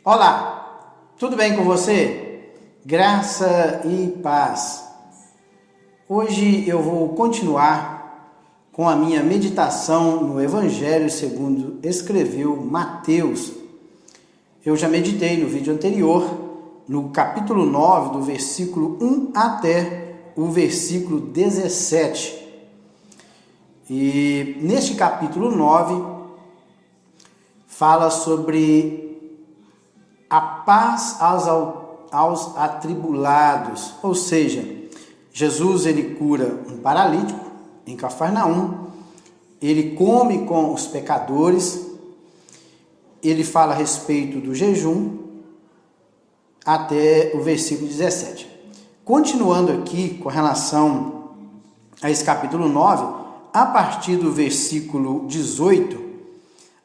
Olá, tudo bem com você? Graça e paz. Hoje eu vou continuar com a minha meditação no Evangelho segundo escreveu Mateus. Eu já meditei no vídeo anterior, no capítulo 9, do versículo 1 até o versículo 17. E neste capítulo 9, fala sobre a paz aos atribulados, ou seja, Jesus ele cura um paralítico em Cafarnaum, ele come com os pecadores, ele fala a respeito do jejum, até o versículo 17. Continuando aqui com relação a esse capítulo 9, a partir do versículo 18,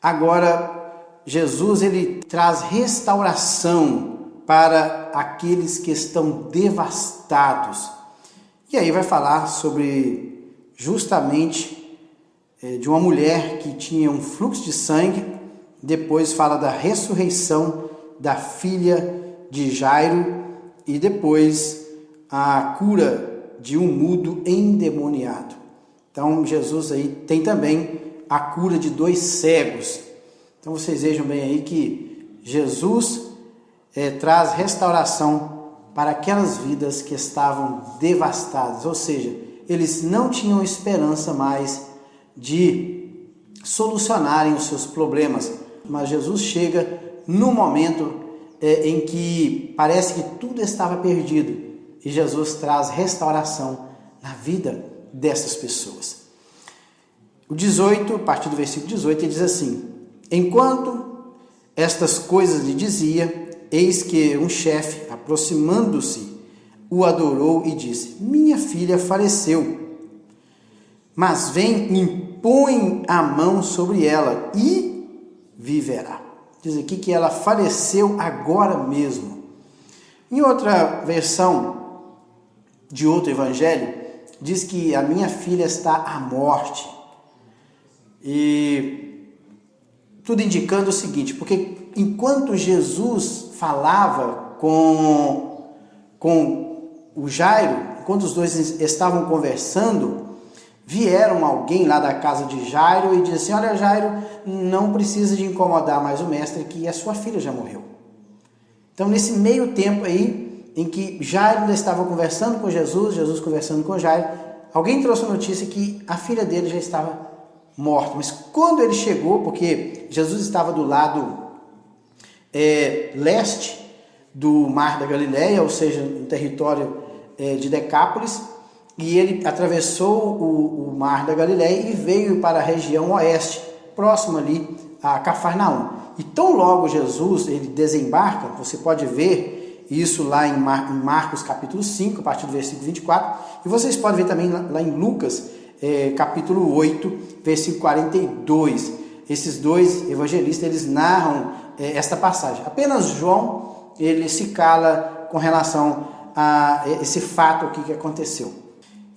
agora Jesus ele traz restauração para aqueles que estão devastados. E aí vai falar sobre justamente de uma mulher que tinha um fluxo de sangue. Depois fala da ressurreição da filha de Jairo e depois a cura de um mudo endemoniado. Então Jesus aí tem também a cura de 2 cegos. Então vocês vejam bem aí que Jesus traz restauração para aquelas vidas que estavam devastadas, ou seja, eles não tinham esperança mais de solucionarem os seus problemas, mas Jesus chega no momento em que parece que tudo estava perdido e Jesus traz restauração na vida dessas pessoas. O 18, a partir do versículo 18, ele diz assim: enquanto estas coisas lhe dizia, eis que um chefe, aproximando-se, o adorou e disse: minha filha faleceu, mas vem, impõe a mão sobre ela e viverá. Diz aqui que ela faleceu agora mesmo. Em outra versão de outro evangelho, diz que a minha filha está à morte. E tudo indicando o seguinte, porque enquanto Jesus falava com o Jairo, enquanto os dois estavam conversando, vieram alguém lá da casa de Jairo e disse assim: olha, Jairo, não precisa de incomodar mais o mestre, que a sua filha já morreu. Então, nesse meio tempo aí, em que Jairo ainda estava conversando com Jesus, Jesus conversando com Jairo, alguém trouxe a notícia que a filha dele já estava morta. Mas quando ele chegou, porque Jesus estava do lado leste do Mar da Galileia, ou seja, no território de Decápolis, e ele atravessou o Mar da Galileia e veio para a região oeste, próximo ali a Cafarnaum. E tão logo Jesus ele desembarca, você pode ver isso lá em Marcos capítulo 5, a partir do versículo 24, e vocês podem ver também lá em Lucas capítulo 8, versículo 42. Esses dois evangelistas eles narram esta passagem. Apenas João ele se cala com relação a esse fato aqui que aconteceu.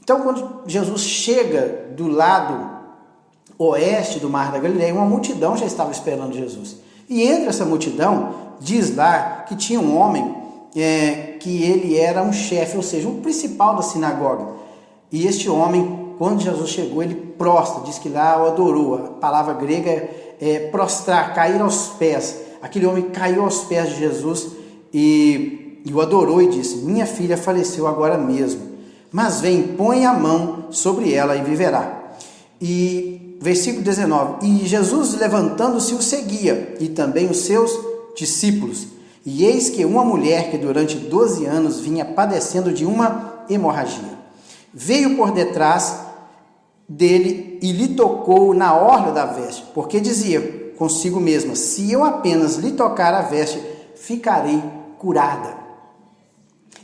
Então, quando Jesus chega do lado oeste do Mar da Galileia, uma multidão já estava esperando Jesus. E entre essa multidão, diz lá que tinha um homem que ele era um chefe, ou seja, um principal da sinagoga. E este homem, quando Jesus chegou, ele prostra, diz que lá o adorou. A palavra grega é prostrar, cair aos pés. Aquele homem caiu aos pés de Jesus e o adorou e disse: minha filha faleceu agora mesmo, mas vem, põe a mão sobre ela e viverá. E versículo 19, e Jesus levantando-se o seguia, e também os seus discípulos. E eis que uma mulher que durante 12 anos vinha padecendo de uma hemorragia, veio por detrás dele e lhe tocou na orla da veste, porque dizia consigo mesma: se eu apenas lhe tocar a veste, ficarei curada.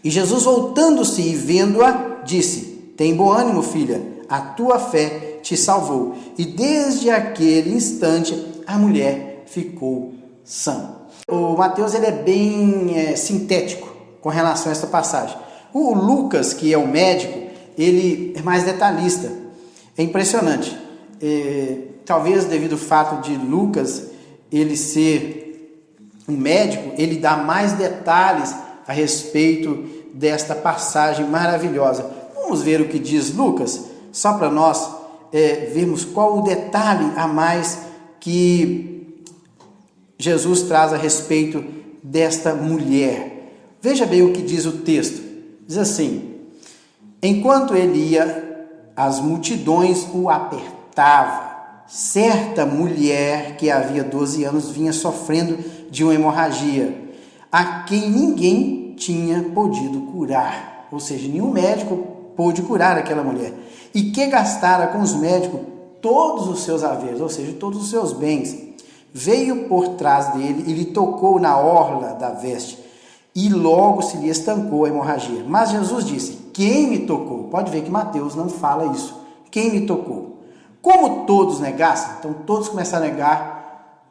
E Jesus, voltando-se e vendo-a, disse: tem bom ânimo, filha, a tua fé te salvou. E desde aquele instante a mulher ficou sã. O Mateus ele é bem sintético com relação a esta passagem. O Lucas, que é o médico, ele é mais detalhista. É impressionante. Talvez devido ao fato de Lucas ele ser o médico, ele dá mais detalhes a respeito desta passagem maravilhosa. Vamos ver o que diz Lucas, só para nós vermos qual o detalhe a mais que Jesus traz a respeito desta mulher. Veja bem o que diz o texto. Diz assim: enquanto ele ia, as multidões o apertavam. Certa mulher que havia 12 anos vinha sofrendo de uma hemorragia, a quem ninguém tinha podido curar. Ou seja, nenhum médico pôde curar aquela mulher. E que gastara com os médicos todos os seus haveres, ou seja, todos os seus bens. Veio por trás dele e lhe tocou na orla da veste, e logo se lhe estancou a hemorragia. Mas Jesus disse: quem me tocou? Pode ver que Mateus não fala isso. Quem me tocou? Como todos negassem, então todos começaram a negar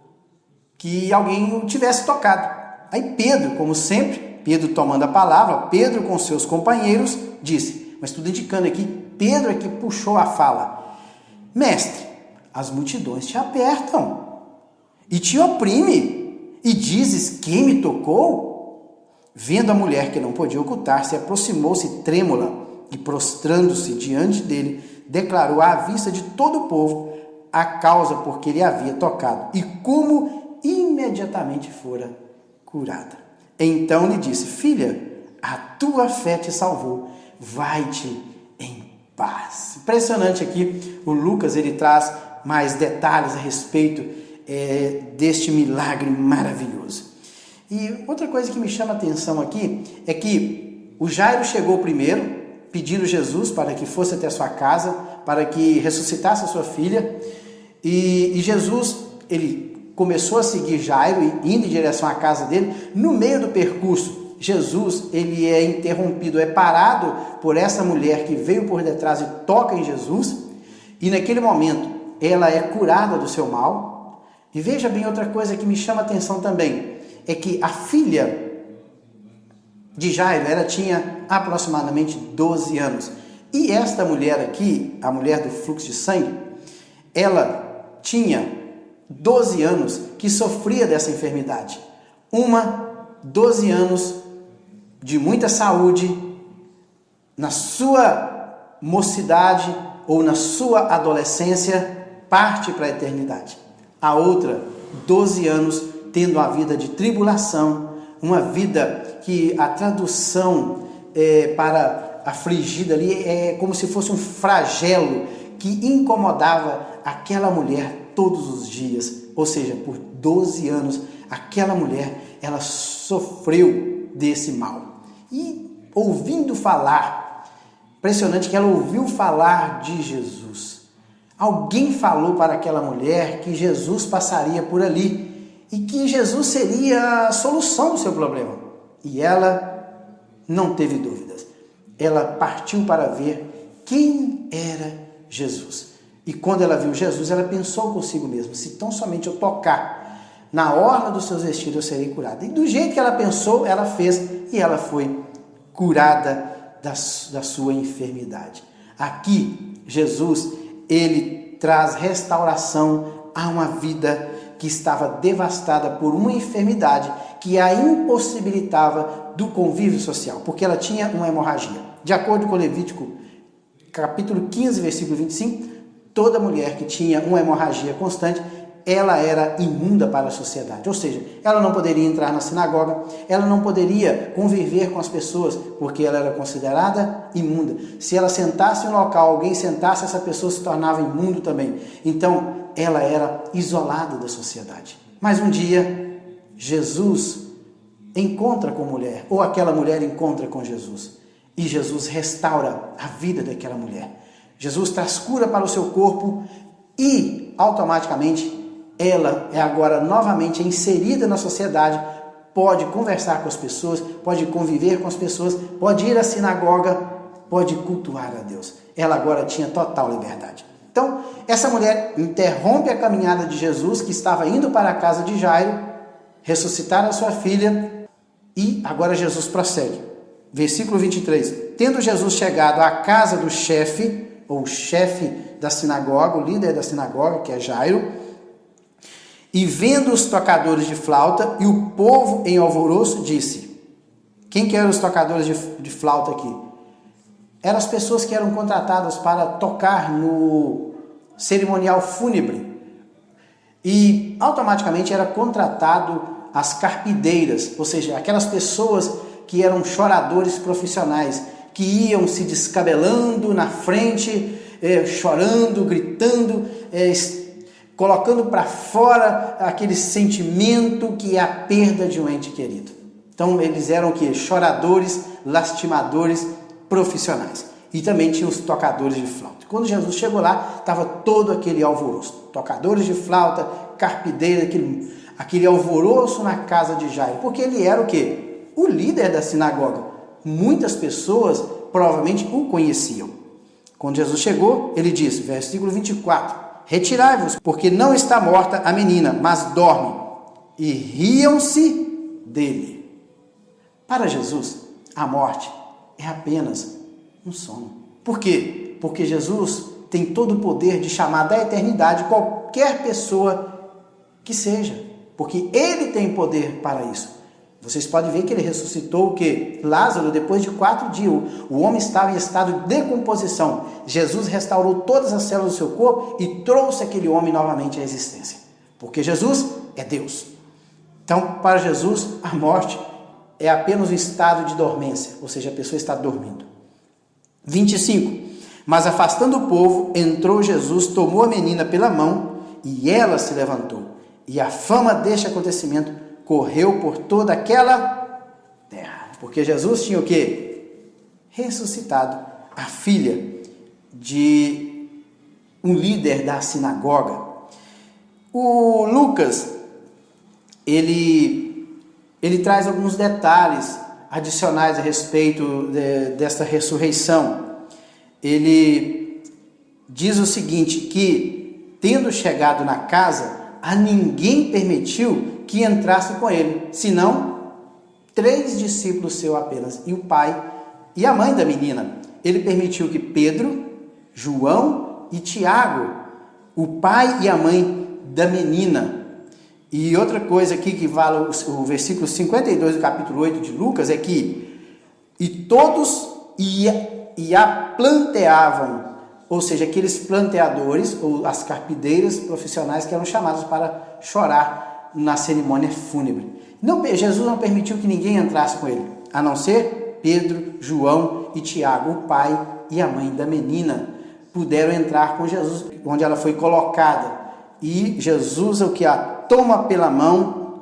que alguém o tivesse tocado. Aí Pedro, como sempre, Pedro tomando a palavra, Pedro com seus companheiros, disse, mas tudo indicando aqui, Pedro é que puxou a fala: mestre, as multidões te apertam e te oprime, e dizes: quem me tocou? Vendo a mulher que não podia ocultar-se, aproximou-se trêmula e, prostrando-se diante dele, declarou à vista de todo o povo a causa por que ele havia tocado e como imediatamente fora curada. Então lhe disse: filha, a tua fé te salvou, vai-te em paz. Impressionante aqui, o Lucas ele traz mais detalhes a respeito deste milagre maravilhoso. E outra coisa que me chama a atenção aqui é que o Jairo chegou primeiro, pedindo Jesus para que fosse até sua casa, para que ressuscitasse a sua filha, e Jesus, ele começou a seguir Jairo, indo em direção à casa dele. No meio do percurso, Jesus, ele é interrompido, é parado por essa mulher que veio por detrás e toca em Jesus, e naquele momento, ela é curada do seu mal. E veja bem, outra coisa que me chama a atenção também, é que a filha de Jairo, ela tinha aproximadamente 12 anos. E esta mulher aqui, a mulher do fluxo de sangue, ela tinha 12 anos que sofria dessa enfermidade. 12 anos de muita saúde, na sua mocidade ou na sua adolescência, parte para a eternidade. A outra, 12 anos, tendo uma vida de tribulação, uma vida que a tradução para afligida ali é como se fosse um flagelo que incomodava aquela mulher todos os dias. Ou seja, por 12 anos, aquela mulher, ela sofreu desse mal. E ouvindo falar, impressionante que ela ouviu falar de Jesus. Alguém falou para aquela mulher que Jesus passaria por ali e que Jesus seria a solução do seu problema. E ela não teve dúvidas. Ela partiu para ver quem era Jesus. E quando ela viu Jesus, ela pensou consigo mesma: se tão somente eu tocar na orla dos seus vestidos, eu serei curada. E do jeito que ela pensou, ela fez, e ela foi curada da sua enfermidade. Aqui, Jesus, ele traz restauração a uma vida que estava devastada por uma enfermidade que a impossibilitava do convívio social, porque ela tinha uma hemorragia. De acordo com Levítico, capítulo 15, versículo 25, toda mulher que tinha uma hemorragia constante, ela era imunda para a sociedade, ou seja, ela não poderia entrar na sinagoga, ela não poderia conviver com as pessoas, porque ela era considerada imunda. Se ela sentasse em um local, alguém sentasse, essa pessoa se tornava imundo também. Então, ela era isolada da sociedade. Mas um dia, Jesus encontra com a mulher, ou aquela mulher encontra com Jesus, e Jesus restaura a vida daquela mulher. Jesus traz cura para o seu corpo e, automaticamente, ela é agora novamente inserida na sociedade, pode conversar com as pessoas, pode conviver com as pessoas, pode ir à sinagoga, pode cultuar a Deus. Ela agora tinha total liberdade. Então, essa mulher interrompe a caminhada de Jesus, que estava indo para a casa de Jairo, ressuscitar a sua filha, e agora Jesus prossegue. Versículo 23. Tendo Jesus chegado à casa do chefe, ou chefe da sinagoga, o líder da sinagoga, que é Jairo, E vendo os tocadores de flauta e o povo em alvoroço, disse: quem que eram os tocadores de flauta aqui? Eram as pessoas que eram contratadas para tocar no cerimonial fúnebre. E automaticamente era contratado as carpideiras, ou seja, aquelas pessoas que eram choradores profissionais, que iam se descabelando na frente, chorando, gritando, colocando para fora aquele sentimento que é a perda de um ente querido. Então eles eram o quê? Choradores, lastimadores profissionais. E também tinha os tocadores de flauta. Quando Jesus chegou lá, estava todo aquele alvoroço. Tocadores de flauta, carpideiras, aquele alvoroço na casa de Jairo. Porque ele era o quê? O líder da sinagoga. Muitas pessoas provavelmente o conheciam. Quando Jesus chegou, ele disse, versículo 24, retirai-vos, porque não está morta a menina, mas dorme. E riam-se dele. Para Jesus, a morte é apenas um sono. Por quê? Porque Jesus tem todo o poder de chamar da eternidade qualquer pessoa que seja. Porque ele tem poder para isso. Vocês podem ver que ele ressuscitou o quê? Lázaro, depois de 4 dias. O homem estava em estado de decomposição. Jesus restaurou todas as células do seu corpo e trouxe aquele homem novamente à existência. Porque Jesus é Deus. Então, para Jesus, a morte é apenas um estado de dormência. Ou seja, a pessoa está dormindo. 25. Mas afastando o povo, entrou Jesus, tomou a menina pela mão e ela se levantou. E a fama deste acontecimento correu por toda aquela terra. Porque Jesus tinha o quê? Ressuscitado a filha de um líder da sinagoga. O Lucas, ele traz alguns detalhes adicionais a respeito desta ressurreição. Ele diz o seguinte, que tendo chegado na casa, a ninguém permitiu que entrasse com ele, senão 3 discípulos seus apenas, e o pai e a mãe da menina. Ele permitiu que Pedro, João e Tiago, o pai e a mãe da menina. E outra coisa aqui que vale o versículo 52 do capítulo 8 de Lucas é que e todos a planteavam, ou seja, aqueles planteadores ou as carpideiras profissionais que eram chamados para chorar na cerimônia fúnebre. Jesus não permitiu que ninguém entrasse com ele, a não ser Pedro, João e Tiago, o pai e a mãe da menina, puderam entrar com Jesus, onde ela foi colocada. E Jesus é o que a toma pela mão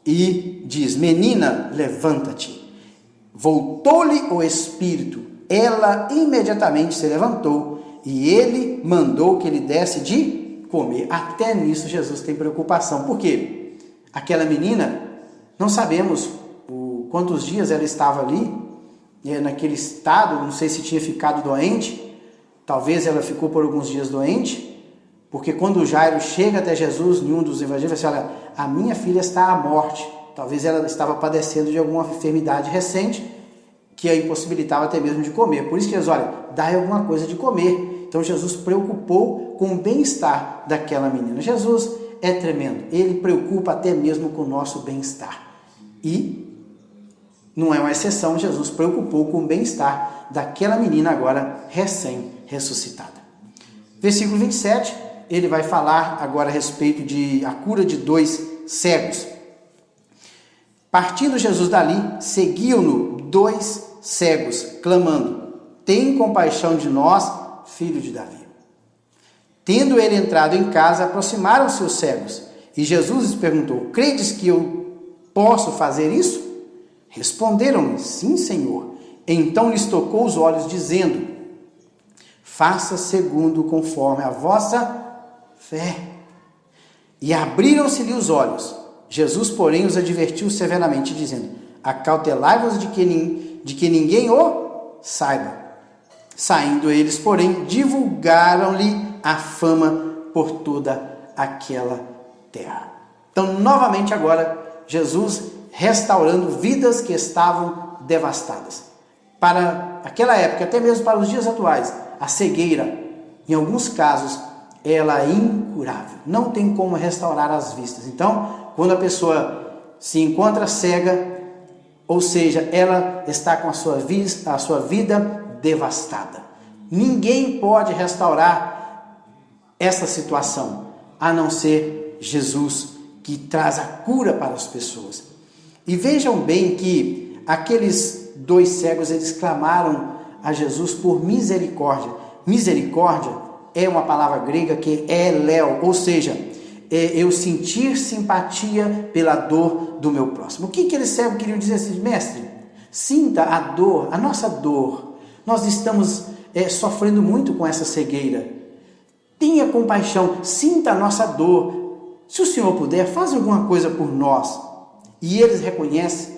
e diz, menina, levanta-te. Voltou-lhe o espírito, ela imediatamente se levantou e ele mandou que ele desse de comer. Até nisso Jesus tem preocupação. Por quê? Aquela menina, não sabemos quantos dias ela estava ali, naquele estado, não sei se tinha ficado doente, talvez ela ficou por alguns dias doente, porque quando Jairo chega até Jesus, em um dos evangelhos, ele fala, a minha filha está à morte. Talvez ela estava padecendo de alguma enfermidade recente, que a impossibilitava até mesmo de comer. Por isso que eles, olha, dá alguma coisa de comer. Então Jesus preocupou com o bem-estar daquela menina. Jesus é tremendo. Ele preocupa até mesmo com o nosso bem-estar. E não é uma exceção, Jesus preocupou com o bem-estar daquela menina agora recém-ressuscitada. Versículo 27, ele vai falar agora a respeito de a cura de 2 cegos. Partindo Jesus dali, seguiam-no 2 cegos, clamando, tem compaixão de nós, filho de Davi. Tendo ele entrado em casa, aproximaram-se os cegos, e Jesus lhes perguntou, credes que eu posso fazer isso? Responderam-lhe, sim, Senhor. Então lhes tocou os olhos, dizendo, faça segundo conforme a vossa fé. E abriram-se-lhe os olhos. Jesus, porém, os advertiu severamente, dizendo, acautelai-vos de que ninguém o saiba. Saindo eles, porém, divulgaram-lhe a fama por toda aquela terra. Então, novamente agora, Jesus restaurando vidas que estavam devastadas. Para aquela época, até mesmo para os dias atuais, a cegueira, em alguns casos, ela é incurável. Não tem como restaurar as vistas. Então, quando a pessoa se encontra cega, ou seja, ela está com a sua vida devastada. Ninguém pode restaurar essa situação, a não ser Jesus, que traz a cura para as pessoas. E vejam bem que aqueles 2 cegos, eles clamaram a Jesus por misericórdia. Misericórdia é uma palavra grega que é eleo, ou seja, eu sentir simpatia pela dor do meu próximo. O que aqueles cegos queriam dizer assim? Mestre, sinta a dor, a nossa dor. Nós estamos sofrendo muito com essa cegueira. Tenha compaixão, sinta a nossa dor. Se o Senhor puder, faz alguma coisa por nós. E eles reconhecem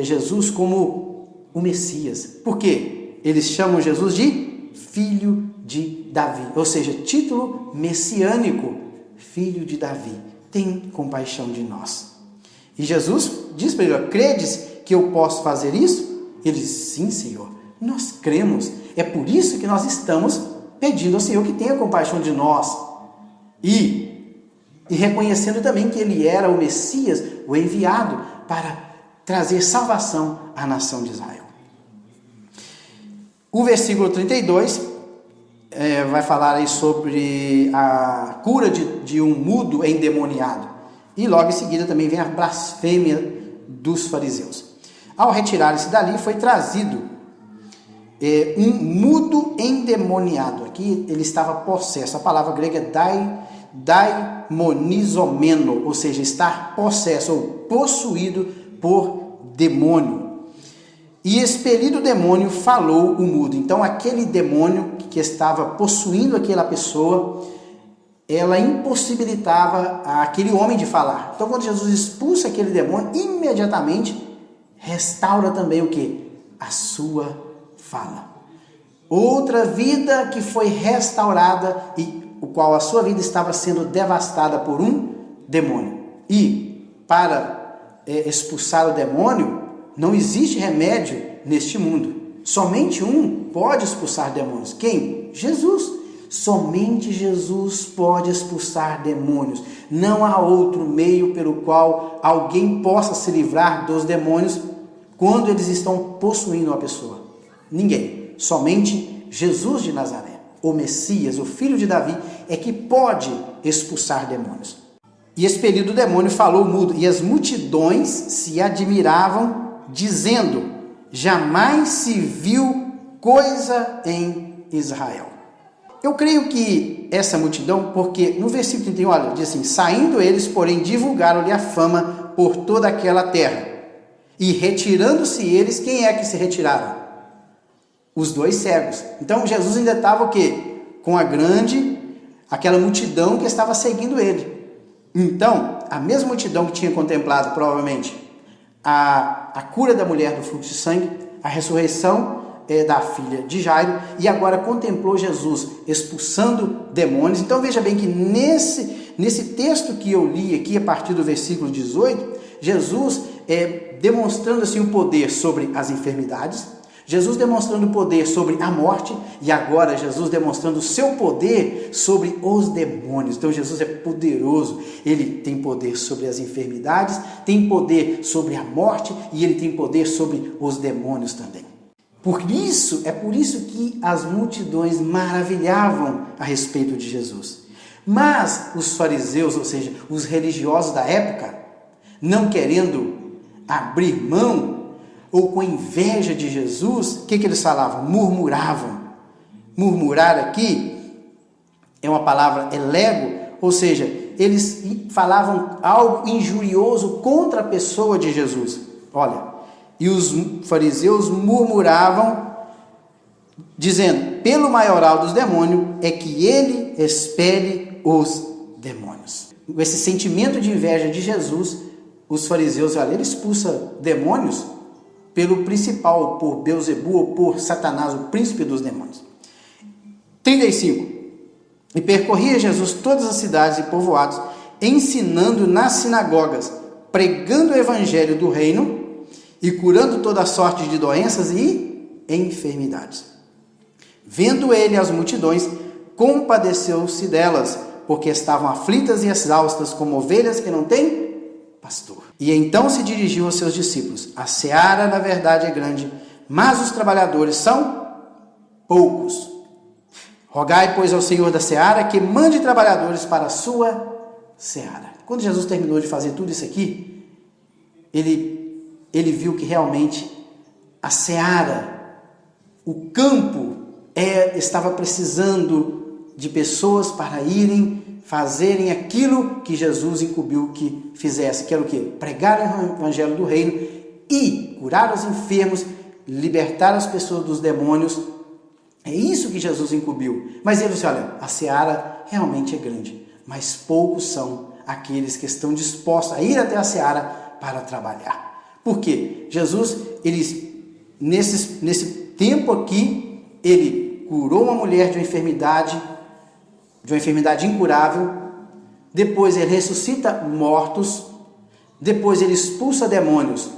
Jesus como o Messias. Por quê? Eles chamam Jesus de Filho de Davi, ou seja, título messiânico, Filho de Davi. Tem compaixão de nós. E Jesus diz para ele: credes que eu posso fazer isso? Ele diz: sim, Senhor, nós cremos. É por isso que nós estamos pedindo ao Senhor que tenha compaixão de nós. E reconhecendo também que ele era o Messias, o enviado para trazer salvação à nação de Israel. O versículo 32 vai falar aí sobre a cura de um mudo endemoniado. E logo em seguida também vem a blasfêmia dos fariseus. Ao retirarem-se dali, foi trazido um mudo endemoniado. Aqui ele estava possesso. A palavra grega é daimonizomeno, ou seja, estar possesso ou possuído por demônio. E expelido o demônio, falou o mudo. Então aquele demônio que estava possuindo aquela pessoa, ela impossibilitava aquele homem de falar. Então quando Jesus expulsa aquele demônio, imediatamente restaura também o quê? A sua fala. Outra vida que foi restaurada e o qual a sua vida estava sendo devastada por um demônio. E para expulsar o demônio, não existe remédio neste mundo. Somente um pode expulsar demônios. Quem? Jesus. Somente Jesus pode expulsar demônios. Não há outro meio pelo qual alguém possa se livrar dos demônios quando eles estão possuindo a pessoa. Ninguém. Somente Jesus de Nazaré, o Messias, o filho de Davi, é que pode expulsar demônios. E expelido o demônio, falou mudo, e as multidões se admiravam, dizendo: jamais se viu coisa em Israel. Eu creio que essa multidão, porque no versículo 31, olha, diz assim: saindo eles, porém, divulgaram-lhe a fama por toda aquela terra. E retirando-se eles, quem é que se retiraram? Os 2 cegos. Então Jesus ainda estava o quê? Com aquela multidão que estava seguindo ele. Então, a mesma multidão que tinha contemplado, provavelmente, a cura da mulher do fluxo de sangue, a ressurreição da filha de Jairo, e agora contemplou Jesus expulsando demônios. Então veja bem que nesse texto que eu li aqui, a partir do versículo 18, Jesus demonstrando assim o poder sobre as enfermidades, Jesus demonstrando o poder sobre a morte, e agora Jesus demonstrando o seu poder sobre os demônios. Então Jesus é poderoso, ele tem poder sobre as enfermidades, tem poder sobre a morte, e ele tem poder sobre os demônios também. É por isso que as multidões maravilhavam a respeito de Jesus. Mas os fariseus, ou seja, os religiosos da época, não querendo abrir mão, ou com inveja de Jesus, o que eles falavam? Murmuravam. Murmurar aqui é uma palavra elego, ou seja, eles falavam algo injurioso contra a pessoa de Jesus. Olha, e os fariseus murmuravam, dizendo: pelo maioral dos demônios é que ele expele os demônios. Com esse sentimento de inveja de Jesus, os fariseus, olha, ele expulsa demônios pelo principal, por Beelzebu ou por Satanás, o príncipe dos demônios. 35. E percorria Jesus todas as cidades e povoados, ensinando nas sinagogas, pregando o evangelho do reino e curando toda sorte de doenças e enfermidades. Vendo ele as multidões, compadeceu-se delas, porque estavam aflitas e exaustas, como ovelhas que não têm pastor. E então se dirigiu aos seus discípulos: a seara, na verdade, é grande, mas os trabalhadores são poucos. Rogai, pois, ao Senhor da seara que mande trabalhadores para a sua seara. Quando Jesus terminou de fazer tudo isso aqui, ele viu que realmente a seara, o campo, estava precisando de pessoas para irem fazerem aquilo que Jesus incumbiu que fizesse, que era o quê? Pregar o evangelho do reino e curar os enfermos, libertar as pessoas dos demônios. É isso que Jesus incumbiu. Mas ele disse: olha, a seara realmente é grande, mas poucos são aqueles que estão dispostos a ir até a seara para trabalhar. Por quê? Jesus, nesse tempo aqui, ele curou uma mulher de uma enfermidade incurável, depois ele ressuscita mortos, depois ele expulsa demônios,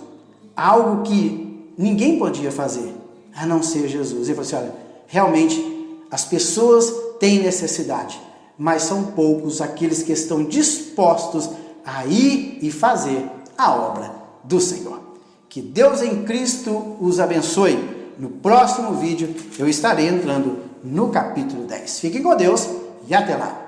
algo que ninguém podia fazer, a não ser Jesus. Ele falou assim: olha, realmente as pessoas têm necessidade, mas são poucos aqueles que estão dispostos a ir e fazer a obra do Senhor. Que Deus em Cristo os abençoe. No próximo vídeo eu estarei entrando no capítulo 10. Fiquem com Deus e até lá.